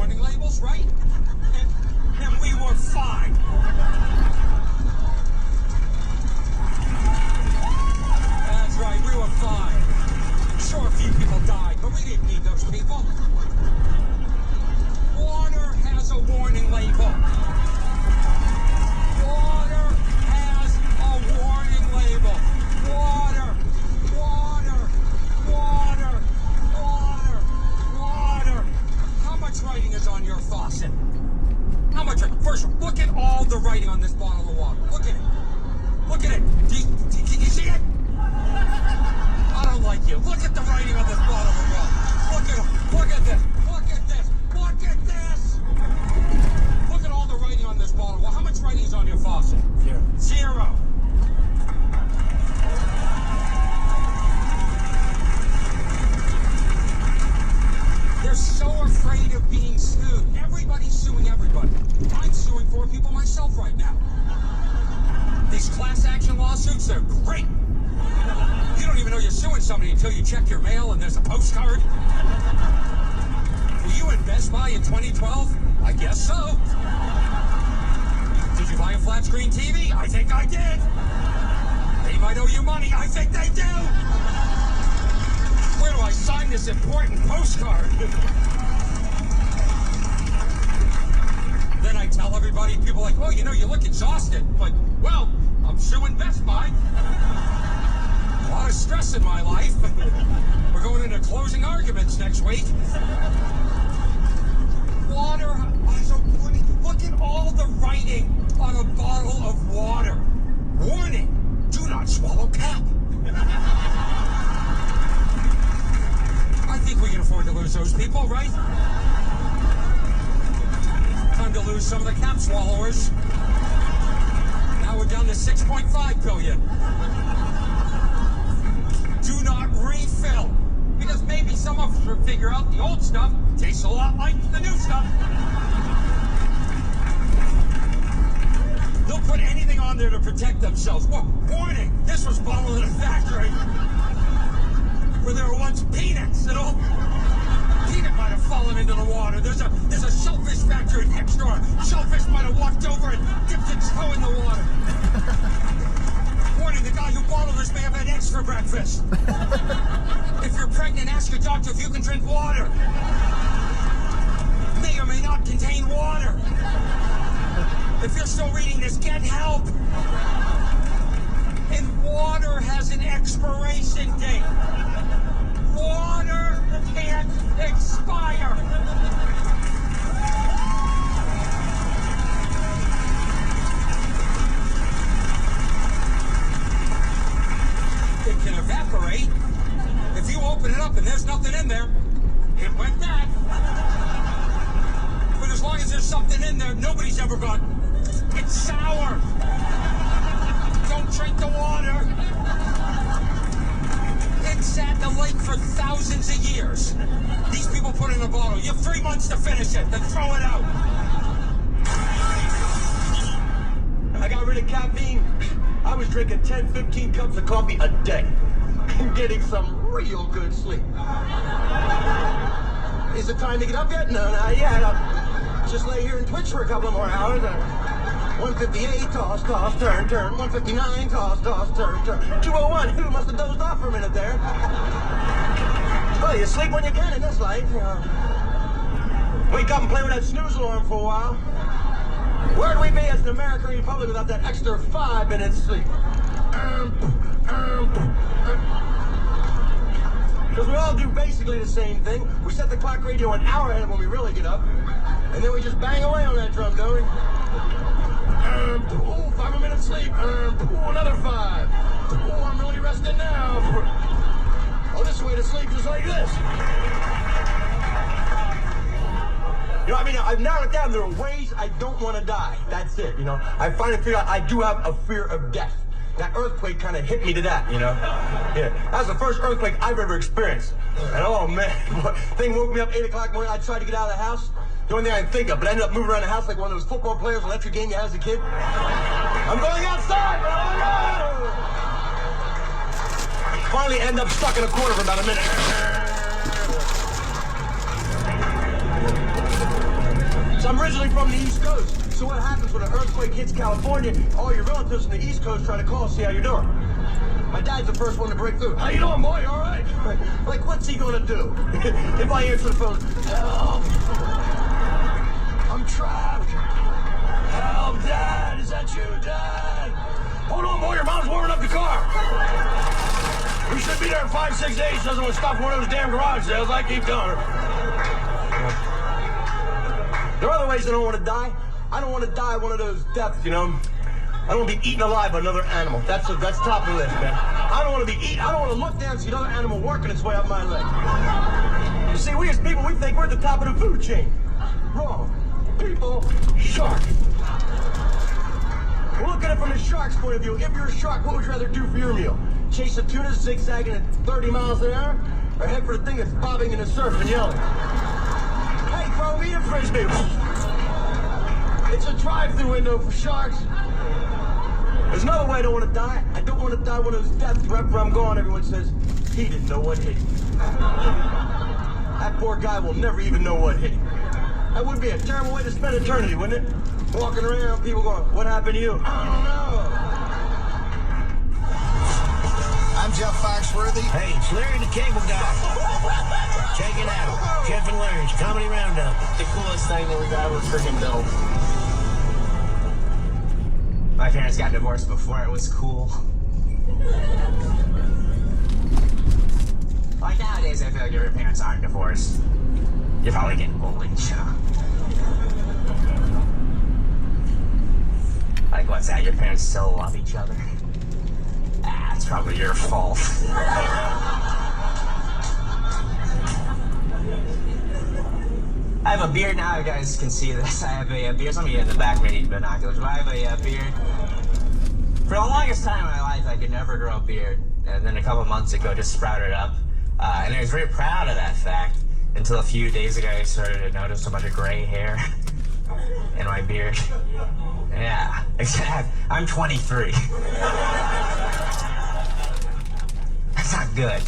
warning labels, right? And we were fine. That's right, we were fine. Sure, a few people died, but we didn't need those people. Water has a warning label. Water has a warning label. Water, water, water, water, water. How much writing is on your faucet? How much? First, look at all the writing on this bottle of water. Look at it. Look at it. Can you see it? I don't like you. Look at the writing on this bottle of water. Look at it. Look at this. Look at this. Look at this. Look at all the writing on this bottle. Well, how much writing is on your faucet? Zero. Zero. They're so afraid of being sued. Everybody's suing everybody. I'm suing 4 people myself right now. These class action lawsuits, they're great. You don't even know you're suing somebody until you check your mail and there's a postcard. Were you in Best Buy in 2012? I guess so. Did you buy a flat screen TV? I think I did. They might owe you money. I think they do. Where do I sign this important postcard? Then I tell everybody, people are like, oh, you know, you look exhausted. I'm like, well, I'm suing Best Buy. A lot of stress in my life. We're going into closing arguments next week. Water has a warning. Look at all the writing on a bottle of water. Warning, do not swallow cap. I think we can afford to lose those people, right? Time to lose some of the cap swallowers. Now we're down to 6.5 billion. Do not refill. Because maybe some of us will figure out the old stuff tastes a lot like the new stuff. They'll put anything on there to protect themselves. Well, warning, this was bottled in a factory where there were once peanuts and all. Peanut might have fallen into the water. There's a shellfish factory next door. Shellfish might have walked over and dipped its toe in the water. Warning, the guy who bottled this may have had eggs for breakfast. If you're pregnant, ask your doctor if you can drink water. May or may not contain water. If you're still reading this, get help. And water has an expiration date. Water can't expire. It can evaporate. If you open it up and there's nothing in there, it went bad. But as long as there's something in there, nobody's ever gone, it's sour. Don't drink the water. It sat in the lake for thousands of years. These people put it in a bottle. You have 3 months to finish it, then throw it out. I got rid of caffeine. I was drinking 10, 15 cups of coffee a day and getting some real good sleep. Is it time to get up yet? No, not yet. I'll just lay here and twitch for a couple more hours. 158, toss, toss, turn, turn. 159, toss, toss, turn, turn. 201, who must have dozed off for a minute there? Well, you sleep when you can in this life. Wake up and play with that snooze alarm for a while. Where'd we be as an American Republic without that extra 5 minutes sleep? Because we all do basically the same thing. We set the clock radio an hour ahead when we really get up. And then we just bang away on that drum, don't we? 5 more minutes sleep. Another 5. I'm really resting now. Oh, this way to sleep just like this. You know, I mean, I've narrowed it down. There are ways I don't want to die. That's it, you know. I finally figured out I do have a fear of death. That earthquake kind of hit me to that, you know. Yeah, that was the first earthquake I've ever experienced. And oh man, thing woke me up 8 o'clock in the morning. I tried to get out of the house. The only thing I could think of, but I ended up moving around the house like one of those football players, electric game you had as a kid. I'm going outside, bro! Finally end up stuck in a corner for about a minute. I'm originally from the East Coast. So what happens when an earthquake hits California? All your relatives from the East Coast try to call, see how you're doing. My dad's the first one to break through. How you doing, boy? All right? Like, what's he gonna do? If I answer the phone, help! I'm trapped. Help, Dad! Is that you, Dad? Hold on, boy. Your mom's warming up the car. We should be there in 5-6 days. Doesn't want to stop for one of those damn garage sales. I keep telling her. There are other ways I don't want to die. I don't want to die one of those deaths, you know. I don't want to be eaten alive by another animal. That's top of the list, man. I don't want to be eaten. I don't want to look down and see another animal working its way up my leg. You see, we as people, we think we're at the top of the food chain. Wrong. People, shark. We'll look at it from the shark's point of view. If you're a shark, what would you rather do for your meal? Chase a tuna zigzagging at 30 miles an hour? Or head for the thing that's bobbing in the surf and yelling? Hey, throw me a frisbee. It's a drive-through window for sharks. There's another way I don't want to die. I don't want to die one of those deaths right where I'm going. Everyone says, he didn't know what hit him. That poor guy will never even know what hit him. That would be a terrible way to spend eternity, wouldn't it? Walking around, people going, what happened to you? I don't know. I'm Jeff Foxworthy. Hey, it's Larry the Cable Guy. Check it out. Jeff and Larry's Comedy Roundup. The coolest thing that we got was freaking dope. My parents got divorced before it was cool. Like nowadays, I feel like if your parents aren't divorced, you're probably getting bullied, you know? Like, what's that? Your parents still love each other? Ah, it's probably your fault. I have a beard now, you guys can see this. I have a beard. Some of you in the back may need binoculars, but I have a beard. For the longest time in my life, I could never grow a beard. And then a couple months ago, just sprouted up. And I was very proud of that fact until a few days ago, I started to notice a bunch of gray hair in my beard. Yeah, exactly. I'm 23. That's not good.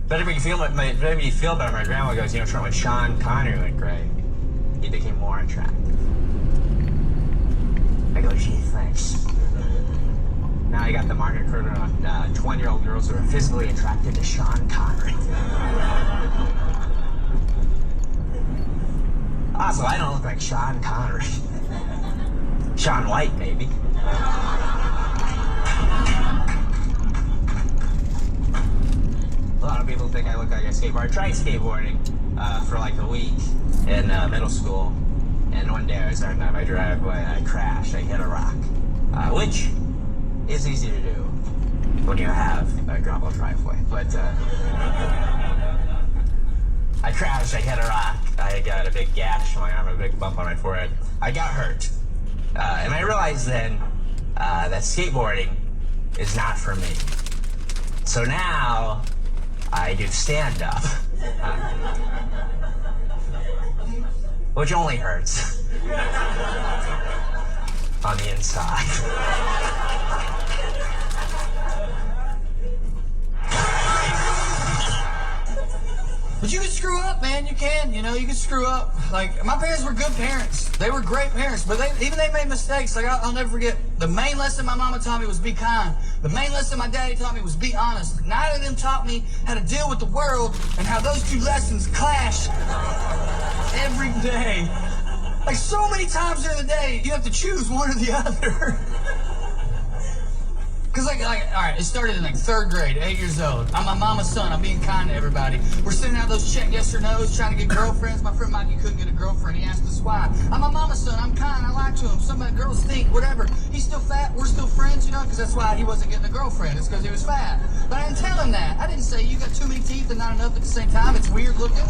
Better make you feel better. My grandma goes, you know, when Sean Connery went gray, he became more attractive. I go, gee, thanks. Now I got the market curtain on 20-year-old girls who are physically attracted to Sean Connery. Also, I don't look like Sean Connery. Sean White, maybe. A lot of people think I look like a skateboarder. I tried skateboarding for like a week in middle school, and one day I was driving down my driveway and I crashed. I hit a rock, which is easy to do when you have a gravel driveway. But I crashed, I hit a rock, I got a big gash on my arm, a big bump on my forehead. I got hurt. And I realized then that skateboarding is not for me. So now I do stand-up, which only hurts on the inside. But you can screw up, man. You can. You know, you can screw up. Like, my parents were good parents. They were great parents, but they made mistakes. Like, I'll never forget. The main lesson my mama taught me was be kind. The main lesson my daddy taught me was be honest. Neither of them taught me how to deal with the world and how those two lessons clash every day. Like, so many times during the day, you have to choose one or the other. Because, like, all right, it started in, like, 3rd grade, 8 years old. I'm my mama's son. I'm being kind to everybody. We're sending out those check yes or no's, trying to get girlfriends. My friend Mikey couldn't get a girlfriend. He asked us why. I'm my mama's son. I'm kind. I lie to him. Some of the girls think, whatever. He's still fat. We're still friends, you know, because that's why he wasn't getting a girlfriend. It's because he was fat. But I didn't tell him that. I didn't say, you got too many teeth and not enough at the same time. It's weird looking.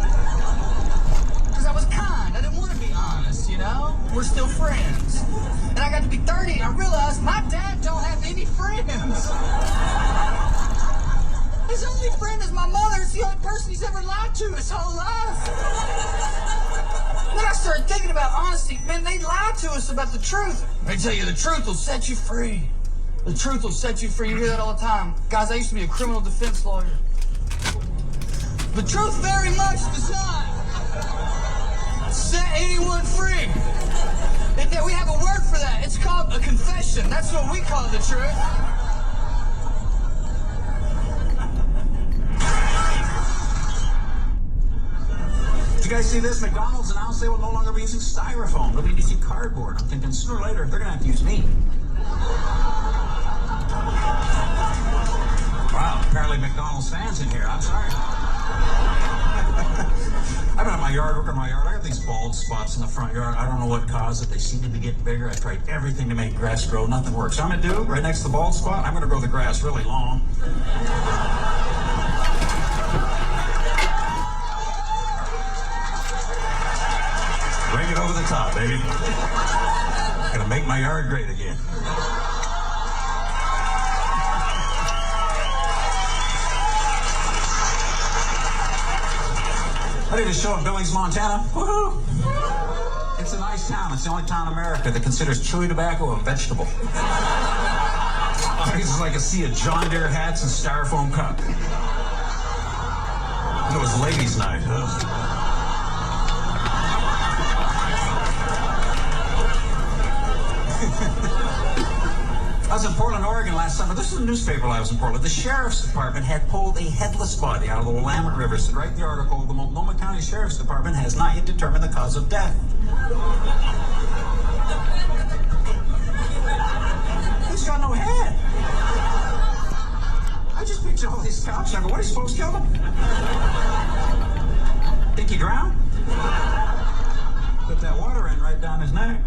Because I was kind. I didn't want to be honest, you know? We're still friends. And I got to be 30 and I realized my dad don't have any friends. His only friend is my mother. It's the only person he's ever lied to his whole life. Then I started thinking about honesty. Man, they lie to us about the truth. They tell you the truth will set you free. The truth will set you free. You hear that all the time. Guys, I used to be a criminal defense lawyer. The truth very much does not set A confession. That's what we call the truth. Did you guys see this? McDonald's announced they will no longer be using styrofoam. They'll be using cardboard. I'm thinking sooner or later they're going to have to use me. Wow, apparently McDonald's fans in here. I'm sorry. I've been at my yard, working my yard. I got these bald spots in the front yard. I don't know what caused it. They seem to be getting bigger. I tried everything to make grass grow. Nothing works. So I'm going to do, right next to the bald spot, I'm going to grow the grass really long. Bring it over the top, baby. Gonna make my yard great again. I did a show in Billings, Montana. Woohoo! It's a nice town. It's the only town in America that considers chewing tobacco a vegetable. It's like a sea of John Deere hats and styrofoam cup. It was ladies' night. I was in Portland, Oregon last summer. This is a newspaper while I was in Portland. The sheriff's department had pulled a headless body out of the Willamette River. So write the article, the Multnomah County Sheriff's Department has not yet determined the cause of death. He's got no head. I just picture all these cops. I go, what are you supposed to kill him? Think he drowned? Put that water in right down his neck.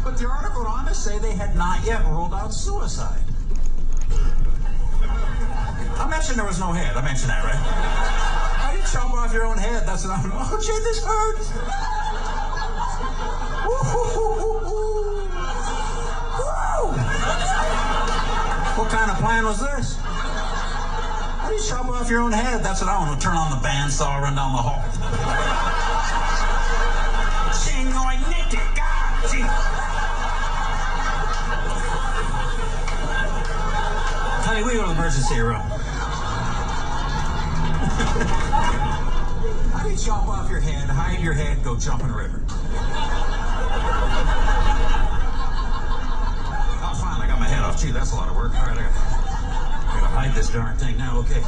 But the article went on to say they had not yet ruled out suicide. I mentioned there was no head. I mentioned that, right? How do you chop off your own head? That's what I'm... Oh, gee, this hurts. What kind of plan was this? How do you chop off your own head? That's what I want to turn on the bandsaw, run down the hall. Honey, we go to the emergency room. How do you chop off your head, hide your head, go jump in a river? Oh, fine, I got my head off. Gee, that's a lot of work. All right, I gotta hide this darn thing now. Okay.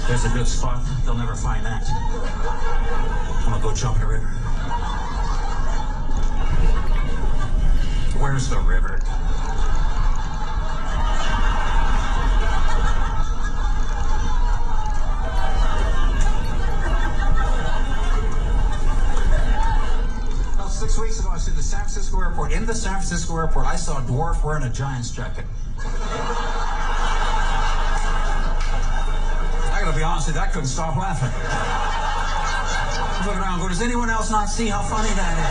There's a good spot. They'll never find that. I'm gonna go jump in a river. Where's the river? About 6 weeks ago, I was in the San Francisco airport. In the San Francisco airport, I saw a dwarf wearing a Giants jacket. I gotta be honest with you, I couldn't stop laughing. I look around and go, does anyone else not see how funny that is?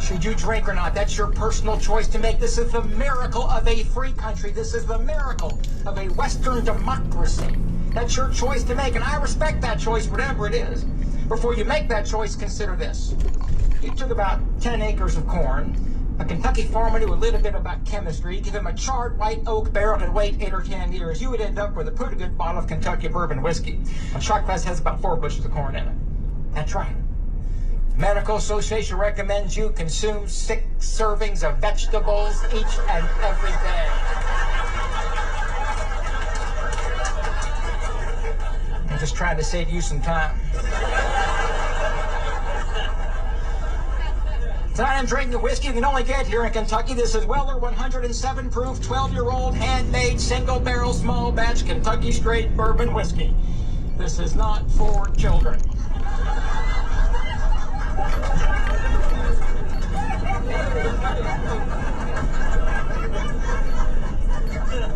Should you drink or not, that's your personal choice to make. This is the miracle of a free country. This is the miracle of a Western democracy. That's your choice to make, and I respect that choice, whatever it is. Before you make that choice, consider this. You took about 10 acres of corn, a Kentucky farmer knew a little bit about chemistry, give him a charred white oak barrel and wait 8 or 10 years, you would end up with a pretty good bottle of Kentucky bourbon whiskey. A shot glass has about 4 bushels of corn in it. That's right. Medical Association recommends you consume 6 servings of vegetables each and every day. I'm just trying to save you some time. Tonight I'm drinking a whiskey you can only get here in Kentucky. This is Weller 107 proof, 12-year-old, handmade, single barrel, small batch Kentucky straight bourbon whiskey. This is not for children.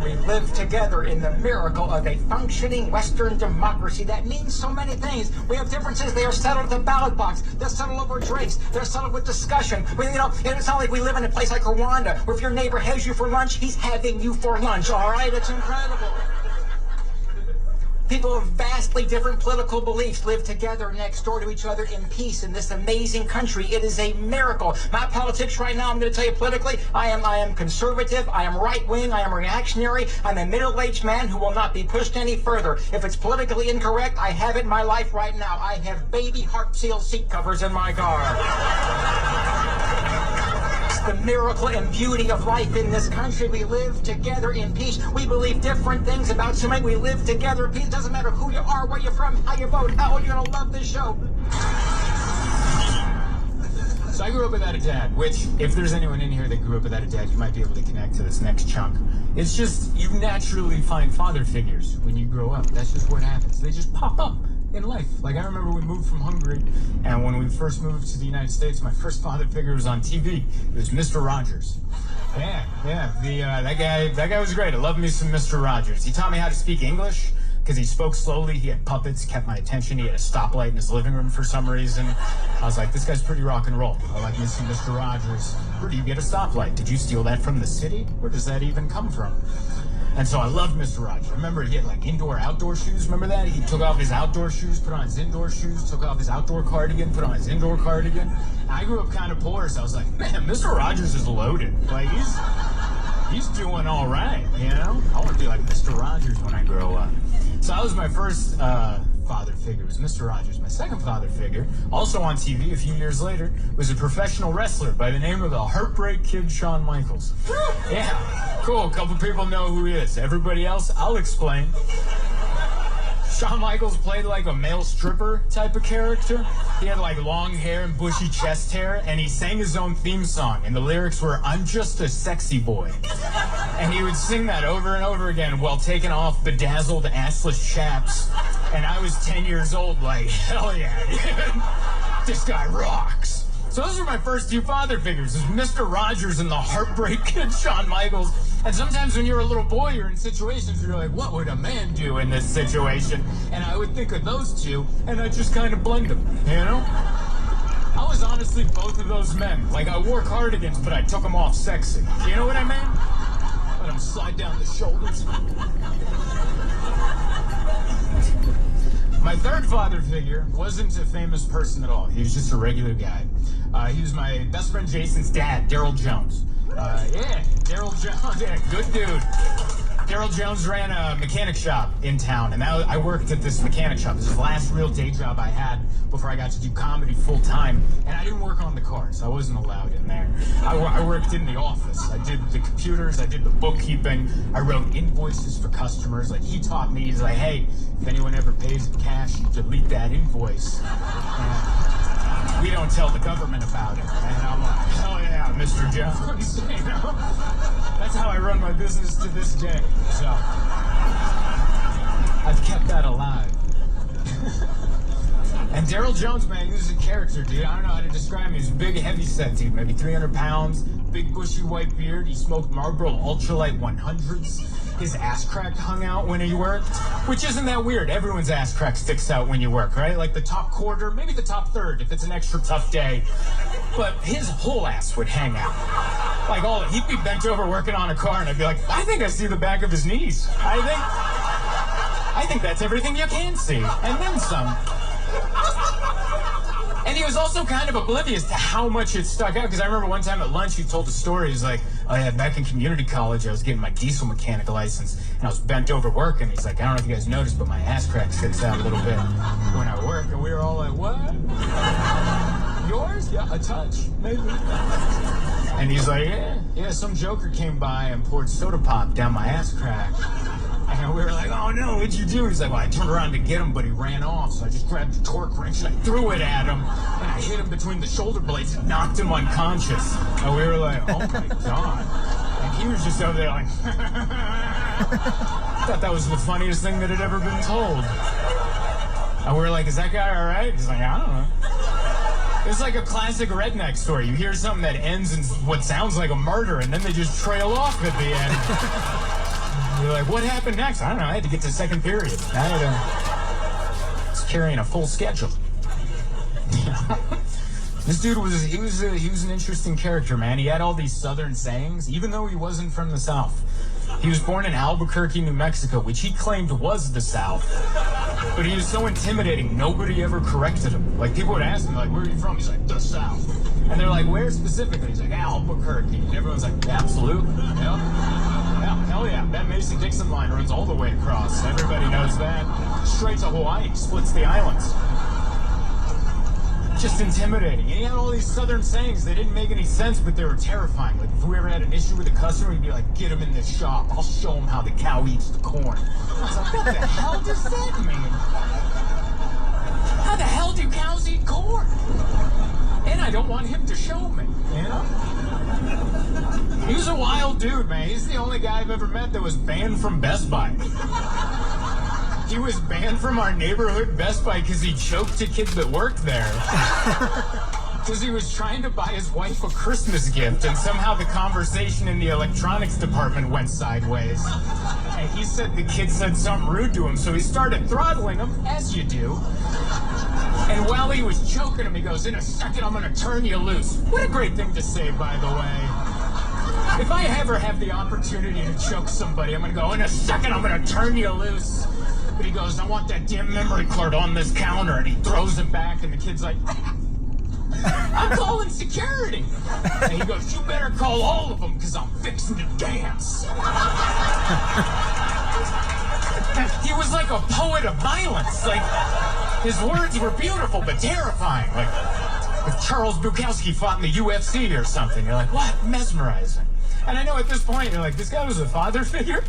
We live together in the miracle of a functioning Western democracy. That means so many things. We have differences. They are settled at the ballot box. They're settled over drinks. They're settled with discussion. It's not like we live in a place like Rwanda, where if your neighbor has you for lunch, he's having you for lunch. All right? It's incredible. People of vastly different political beliefs live together next door to each other in peace in this amazing country. It is a miracle. My politics right now, I'm going to tell you politically, I am conservative, I am right-wing, I am reactionary, I'm a middle-aged man who will not be pushed any further. If it's politically incorrect, I have it in my life right now. I have baby heart seal seat covers in my car. The miracle and beauty of life in this country. We live together in peace. We believe different things about something. We live together in peace. It doesn't matter who you are, where you're from, how you vote, how old you're going to love this show. So I grew up without a dad, which, if there's anyone in here that grew up without a dad, you might be able to connect to this next chunk. It's just, you naturally find father figures when you grow up. That's just what happens. They just pop up in life. Like, I remember we moved from Hungary, and when we first moved to the United States, my first father figure was on TV. It was Mr. Rogers. That guy was great. I love me some Mr. Rogers. He taught me how to speak English, because he spoke slowly, he had puppets, kept my attention, he had a stoplight in his living room for some reason. I was like, this guy's pretty rock and roll. I like me some Mr. Rogers. Where do you get a stoplight? Did you steal that from the city? Where does that even come from? And so I loved Mr. Rogers. Remember, he had like indoor-outdoor shoes. Remember that? He took off his outdoor shoes, put on his indoor shoes, took off his outdoor cardigan, put on his indoor cardigan. I grew up kind of poor, so I was like, man, Mr. Rogers is loaded. Like, he's doing all right, you know? I want to be like Mr. Rogers when I grow up. So that was my first father figure, was Mr. Rogers. My second father figure, also on TV a few years later, was a professional wrestler by the name of the Heartbreak Kid Shawn Michaels. Yeah, cool, a couple people know who he is. Everybody else, I'll explain. Shawn Michaels played like a male stripper type of character. He had like long hair and bushy chest hair, and he sang his own theme song, and the lyrics were, "I'm just a sexy boy." And he would sing that over and over again while taking off bedazzled assless chaps. And I was 10 years old, like, hell yeah, dude. This guy rocks. So those are my first two father figures, is Mr. Rogers and the Heartbreak Kid Shawn Michaels. And sometimes when you're a little boy, you're in situations where you're like, what would a man do in this situation? And I would think of those two, and I just kind of blend them, you know? I was honestly both of those men. Like, I wore cardigans, but I took them off sexy. You know what I mean? Let them slide down the shoulders. My third father figure wasn't a famous person at all. He was just a regular guy. He was my best friend Jason's dad, Daryl Jones. Daryl Jones, yeah, good dude. Daryl Jones ran a mechanic shop in town, and I worked at this mechanic shop. This was the last real day job I had before I got to do comedy full time, and I didn't work on the cars. I wasn't allowed in there. I worked in the office. I did the computers, I did the bookkeeping, I wrote invoices for customers. Like, he taught me, he's like, hey, if anyone ever pays in cash, you delete that invoice. And we don't tell the government about it. And I'm like, hell yeah, Mr. Jones. You know? That's how I run my business to this day. So, I've kept that alive. And Daryl Jones, man, he was a character, dude. I don't know how to describe him. He was a big, heavy-set dude, maybe 300 pounds, big, bushy, white beard. He smoked Marlboro Ultralight 100s. His ass crack hung out when he worked, which isn't that weird. Everyone's ass crack sticks out when you work, right? Like the top quarter, maybe the top third if it's an extra tough day. But his whole ass would hang out. Like, he'd be bent over working on a car, and I'd be like, I think I see the back of his knees. I think that's everything you can see, and then some. And he was also kind of oblivious to how much it stuck out, because I remember one time at lunch he told a story. He's like, oh yeah, back in community college I was getting my diesel mechanic license, and I was bent over working. He's like, I don't know if you guys noticed, but my ass crack sticks out a little bit when I work. And we were all like, what? Yours? Yeah, a touch, maybe. And he's like, yeah, some joker came by and poured soda pop down my ass crack. And we were like, oh no, what'd you do? He's like, well, I turned around to get him, but he ran off. So I just grabbed a torque wrench and I threw it at him. And I hit him between the shoulder blades and knocked him unconscious. And we were like, oh my God. And he was just over there like, thought that was the funniest thing that had ever been told. And we were like, is that guy all right? He's like, I don't know. It's like a classic redneck story. You hear something that ends in what sounds like a murder, and then they just trail off at the end. You're like, what happened next? I don't know. I had to get to second period. I was carrying a full schedule. This dude he was an interesting character, man. He had all these southern sayings, even though he wasn't from the South. He was born in Albuquerque, New Mexico, which he claimed was the South. But he was so intimidating, nobody ever corrected him. Like, people would ask him, like, where are you from? He's like, the South. And they're like, where specifically? He's like, Albuquerque. And everyone's like, absolutely. Yeah, hell yeah. That Mason-Dixon line runs all the way across. Everybody knows that. Straight to Hawaii, splits the islands. Just intimidating. And he had all these southern sayings. They didn't make any sense, but they were terrifying. Like, if we ever had an issue with a customer, he'd be like, get him in this shop. I'll show him how the cow eats the corn. I was like, what the hell does that mean? How the hell do cows eat corn? And I don't want him to show me, you know? He was a wild dude, man. He's the only guy I've ever met that was banned from Best Buy. He was banned from our neighborhood Best Buy because he choked a kid that worked there. Because he was trying to buy his wife a Christmas gift, and somehow the conversation in the electronics department went sideways. And he said the kid said something rude to him, so he started throttling him, as you do. And while he was choking him, he goes, in a second, I'm going to turn you loose. What a great thing to say, by the way. If I ever have the opportunity to choke somebody, I'm going to go, in a second, I'm going to turn you loose. But he goes, I want that damn memory card on this counter. And he throws it back, and the kid's like, I'm calling security. And he goes, you better call all of them, because I'm fixing to dance. He was like a poet of violence. Like, his words were beautiful, but terrifying. Like, if Charles Bukowski fought in the UFC or something, you're like, what? Mesmerizing. And I know at this point, you're like, this guy was a father figure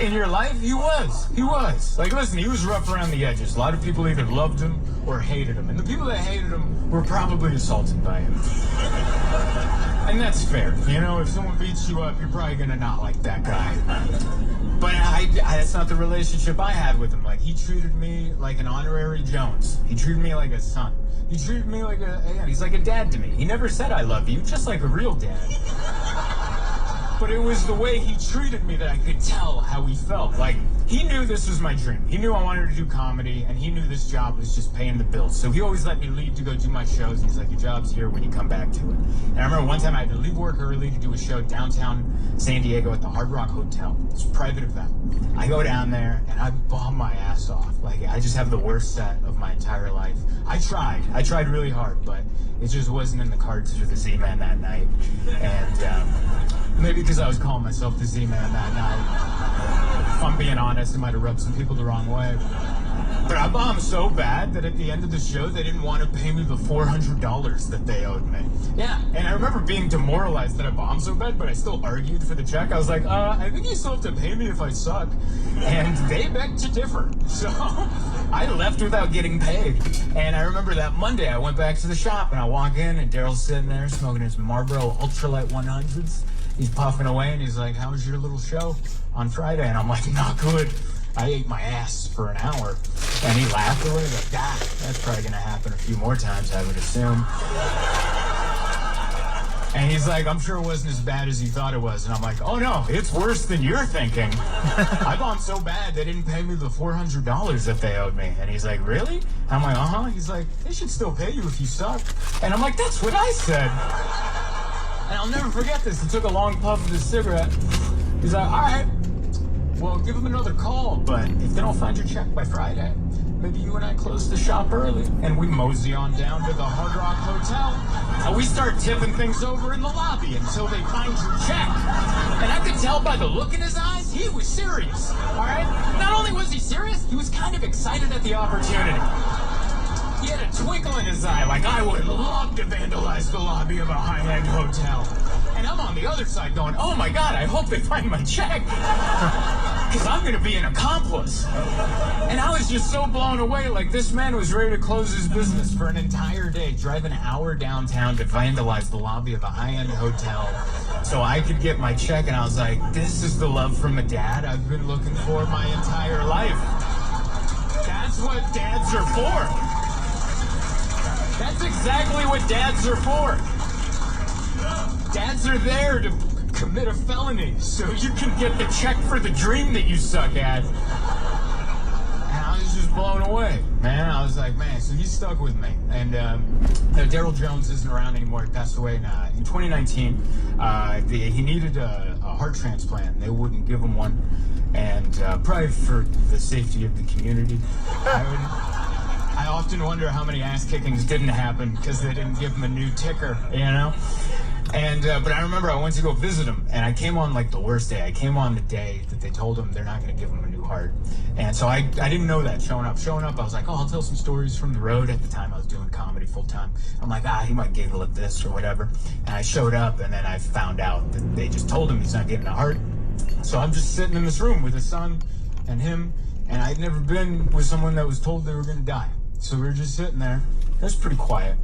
in your life? He was. Like, listen, he was rough around the edges. A lot of people either loved him or hated him. And the people that hated him were probably assaulted by him. And that's fair. You know, if someone beats you up, you're probably going to not like that guy. But that's not the relationship I had with him. Like, he treated me like an honorary Jones. He treated me like a son. He treated me like he's like a dad to me. He never said I love you, just like a real dad. But it was the way he treated me that I could tell how he felt. Like, he knew this was my dream. He knew I wanted to do comedy, and he knew this job was just paying the bills. So he always let me leave to go do my shows. He's like, your job's here when you come back to it. And I remember one time I had to leave work early to do a show downtown San Diego at the Hard Rock Hotel. It's a private event. I go down there, and I bomb my ass off. Like, I just have the worst set of my entire life. I tried really hard, but it just wasn't in the cards for the Z-Man that night. And, maybe because I was calling myself the Z-Man that night. If I'm being honest, it might have rubbed some people the wrong way. But I bombed so bad that at the end of the show, they didn't want to pay me the $400 that they owed me. Yeah, and I remember being demoralized that I bombed so bad, but I still argued for the check. I was like, I think you still have to pay me if I suck. And they begged to differ. So I left without getting paid. And I remember that Monday, I went back to the shop, and I walk in, and Daryl's sitting there smoking his Marlboro Ultralight 100s. He's puffing away, and he's like, how was your little show on Friday? And I'm like, not good. I ate my ass for an hour. And he laughed away, like, that's probably going to happen a few more times, I would assume. And he's like, I'm sure it wasn't as bad as you thought it was. And I'm like, oh, no, it's worse than you're thinking. I bombed so bad they didn't pay me the $400 that they owed me. And he's like, really? And I'm like, uh-huh. He's like, they should still pay you if you suck. And I'm like, that's what I said. And I'll never forget this. He took a long puff of his cigarette. He's like, all right, well, give him another call. But if they don't find your check by Friday, maybe you and I close the shop early. And we mosey on down to the Hard Rock Hotel. And we start tipping things over in the lobby until they find your check. And I could tell by the look in his eyes, he was serious. All right? Not only was he serious, he was kind of excited at the opportunity. He had a twinkle in his eye, like, I would love to vandalize the lobby of a high-end hotel. And I'm on the other side going, oh my God, I hope they find my check. Because I'm going to be an accomplice. And I was just so blown away, like, this man was ready to close his business for an entire day, drive an hour downtown to vandalize the lobby of a high-end hotel so I could get my check. And I was like, this is the love from a dad I've been looking for my entire life. That's what dads are for. That's exactly what dads are for. Dads are there to commit a felony so you can get the check for the dream that you suck at. And I was just blown away, man. I was like, man, so he stuck with me. And Daryl Jones isn't around anymore. He passed away in 2019. He needed a heart transplant, and they wouldn't give him one. And probably for the safety of the community, I often wonder how many ass kickings didn't happen because they didn't give him a new ticker, you know? And but I remember I went to go visit him, and I came on like the worst day. I came on the day that they told him they're not going to give him a new heart. And so I didn't know that showing up. I was like, oh, I'll tell some stories from the road. At the time, I was doing comedy full time. I'm like, he might giggle at this or whatever. And I showed up, and then I found out that they just told him he's not getting a heart. So I'm just sitting in this room with his son and him, and I'd never been with someone that was told they were going to die. So we were just sitting there. It was pretty quiet.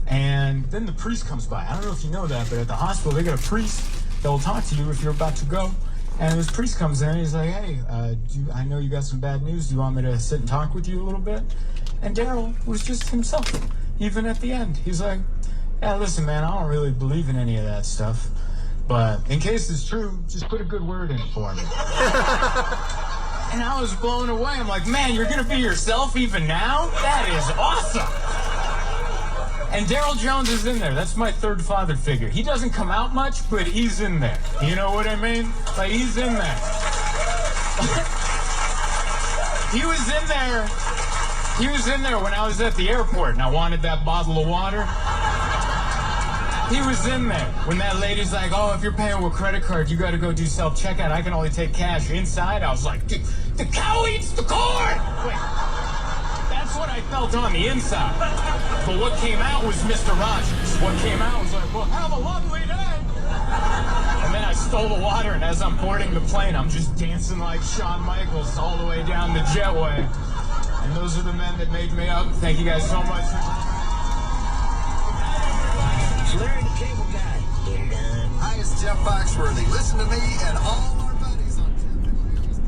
And then the priest comes by. I don't know if you know that, but at the hospital, they got a priest that will talk to you if you're about to go. And this priest comes in, and he's like, hey, I know you got some bad news. Do you want me to sit and talk with you a little bit? And Daryl was just himself, even at the end. He's like, yeah, listen, man, I don't really believe in any of that stuff. But in case it's true, just put a good word in for me. And I was blown away. I'm like, man, you're going to be yourself even now? That is awesome. And Daryl Jones is in there. That's my third father figure. He doesn't come out much, but he's in there. You know what I mean? Like, he's in there. He was in there. He was in there when I was at the airport and I wanted that bottle of water. He was in there when that lady's like, oh, if you're paying with credit card, you got to go do self-checkout. I can only take cash. Inside, I was like, the cow eats the corn. Wait, that's what I felt on the inside. But what came out was Mr. Rogers. What came out was like, well, have a lovely day. And then I stole the water, and as I'm boarding the plane, I'm just dancing like Shawn Michaels all the way down the jetway. And those are the men that made me up. Thank you guys so much for... Larry the Cable Guy. You're done. Hi, it's Jeff Foxworthy. Listen to me and all our buddies on Jeff and Larry's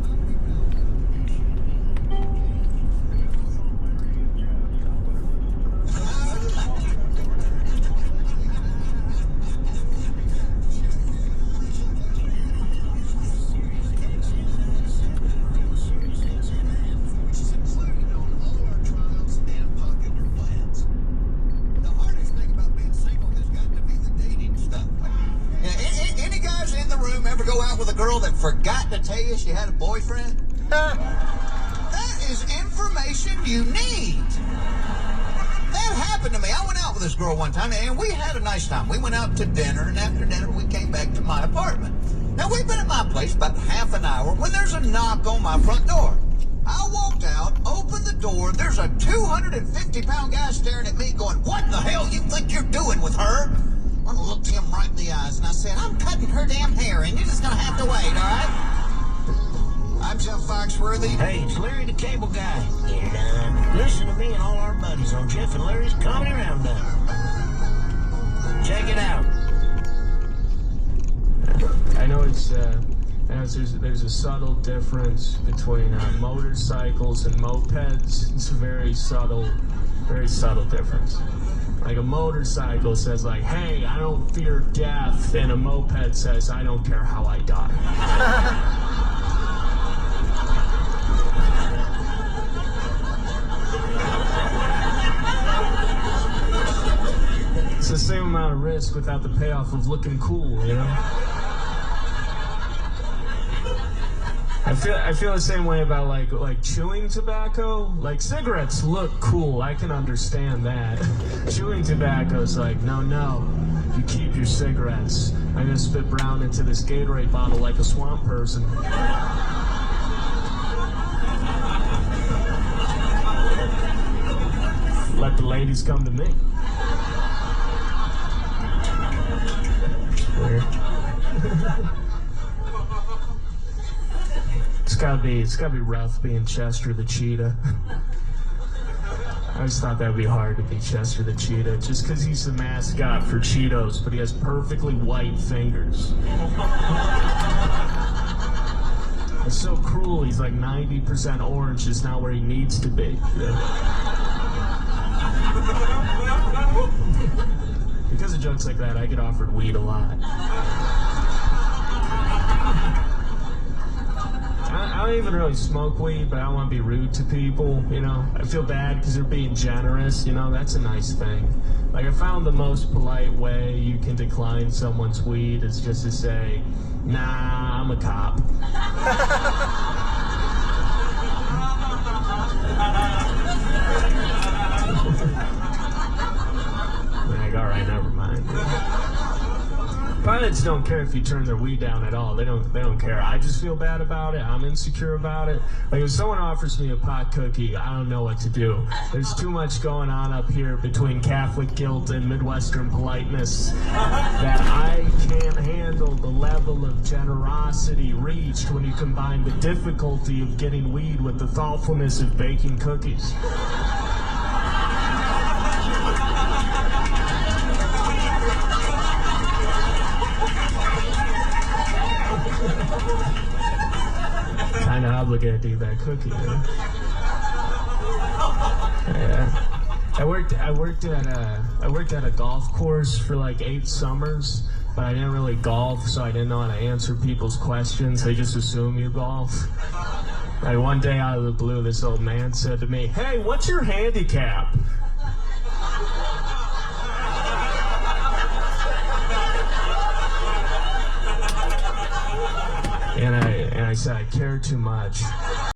girl that forgot to tell you she had a boyfriend? That is information you need. That happened to me. I went out with this girl one time, and we had a nice time. We went out to dinner, and after dinner, we came back to my apartment. Now, we've been at my place about half an hour when there's a knock on my front door. I walked out, opened the door, there's a 250-pound guy staring at me going, what the hell you think you're doing with her? I looked him right in the eyes and I said, I'm cutting her damn hair and you're just going to have to wait, all right? I'm Jeff Foxworthy. Hey, it's Larry the Cable Guy. You're done. Listen to me and all our buddies on Jeff and Larry's Comedy Roundup. Check it out. I know there's a subtle difference between motorcycles and mopeds. It's a very subtle difference. Like a motorcycle says like, hey, I don't fear death, and a moped says, I don't care how I die. It's the same amount of risk without the payoff of looking cool, you know? I feel the same way about like chewing tobacco. Like cigarettes look cool, I can understand that. Chewing tobacco is like, no, you keep your cigarettes. I'm gonna spit brown into this Gatorade bottle like a swamp person. Let the ladies come to me. Weird. It's gotta be rough being Chester the Cheetah. I always thought that would be hard to be Chester the Cheetah, just because he's the mascot for Cheetos, but he has perfectly white fingers. It's so cruel, he's like 90% orange, is not where he needs to be. Because of jokes like that, I get offered weed a lot. I don't even really smoke weed, but I don't want to be rude to people, you know. I feel bad because they're being generous, you know. That's a nice thing. Like, I found the most polite way you can decline someone's weed is just to say, nah, I'm a cop. Like, all right, never mind. Pilots don't care if you turn their weed down at all. They don't care. I just feel bad about it. I'm insecure about it. Like, if someone offers me a pot cookie, I don't know what to do. There's too much going on up here between Catholic guilt and Midwestern politeness that I can't handle the level of generosity reached when you combine the difficulty of getting weed with the thoughtfulness of baking cookies. Kind of obligated to eat that cookie. Man. Yeah. I worked at a golf course for like 8 summers, but I didn't really golf, so I didn't know how to answer people's questions. They just assume you golf. Like, one day out of the blue, this old man said to me, "Hey, what's your handicap?" And I said, "I care too much."